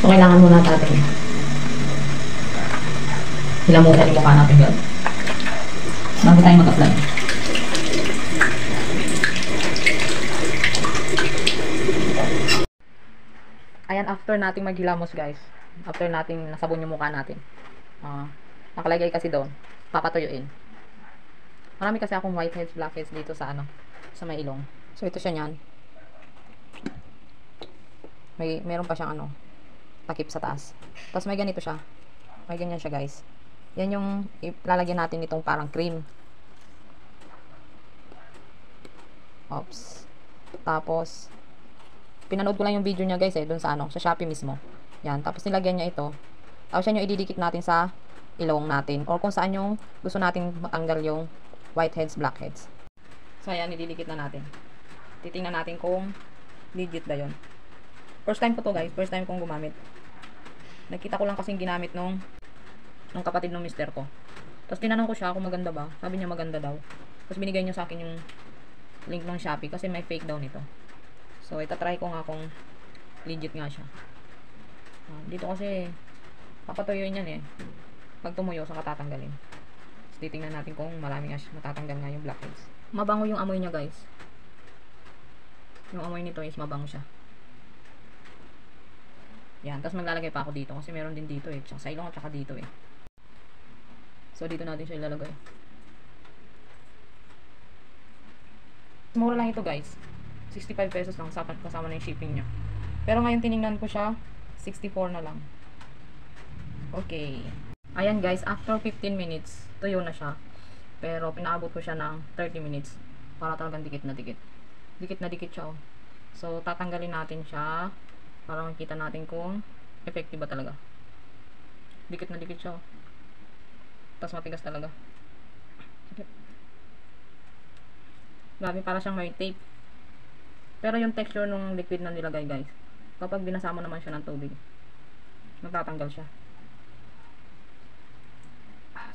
So, kailangan muna natin hilamutan yung mukha natin yun. Bago tayo mag-apply. Ayan, after nating maghilamos guys. After nating nasabon yung mukha natin. Nakalagay kasi doon. Papatuyuin. Marami kasi akong whiteheads, blackheads dito sa sa may ilong. So, ito siya niyan. Meron pa siyang takip sa taas. Tapos may ganito siya. May ganyan siya guys. Yan yung ilalagyan natin itong parang cream. Oops. Tapos, pinanood ko lang yung video niya guys dun sa sa Shopee mismo. Yan. Tapos nilagyan niya ito. Tapos yan yung ididikit natin sa ilong natin. Or kung saan yung gusto natin matanggal yung whiteheads, blackheads. So, ayan, ididikit na natin. Titingnan natin kung legit ba yun. First time ko to guys. First time kong gumamit. Nakita ko lang kasing ginamit nung kapatid ng mister ko. Tapos tinanong ko siya kung maganda ba. Sabi niya maganda daw. Tapos binigay niya sa akin yung link ng Shopee kasi may fake daw nito. So, itatry ko nga kung legit nga siya. Dito kasi papatuyuin yan pag tumuyo, saka tatanggalin. So, titingnan natin kung marami nga matatanggal nga yung blackheads. Mabango yung amoy niya guys. Yung amoy nito is mabango siya. Yan. Tapos maglalagay pa ako dito kasi meron din dito tsaka sa ilong at tsaka dito So, dito natin siya ilalagay. Mura lang ito guys. 65 pesos lang kasama na yung shipping niya. Pero ngayon tiningnan ko siya 64 na lang. Okay. Ayan guys, after 15 minutes tuyo na siya. Pero pinaabot ko siya ng 30 minutes para talagang dikit na dikit. Dikit na dikit siya So tatanggalin natin siya para makita natin kung effective ba talaga. Dikit na dikit siya Tapos matigas talaga. Grabe, para siyang may tape. Pero yung texture nung liquid na nilagay guys, kapag binasama naman siya ng tubig, magtatanggal siya.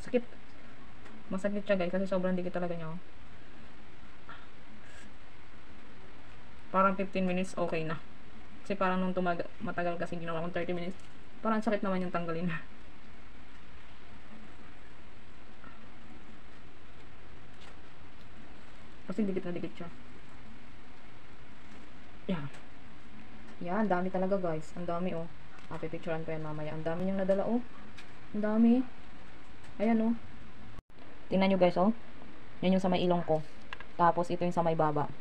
Sakit. Masakit siya guys kasi sobrang dikit talaga niya Parang 15 minutes okay na. Kasi parang nung matagal kasi ginawa kong 30 minutes, parang sakit naman yung tanggalin. Kasi dikit na dikit siya. Yan. Yan, dami talaga guys. Ang dami pipicturean ko yan mamaya. Ang dami niyang nadala Ang dami. Ayan Tingnan nyo guys Yan yung sa may ilong ko. Tapos ito yung sa may baba.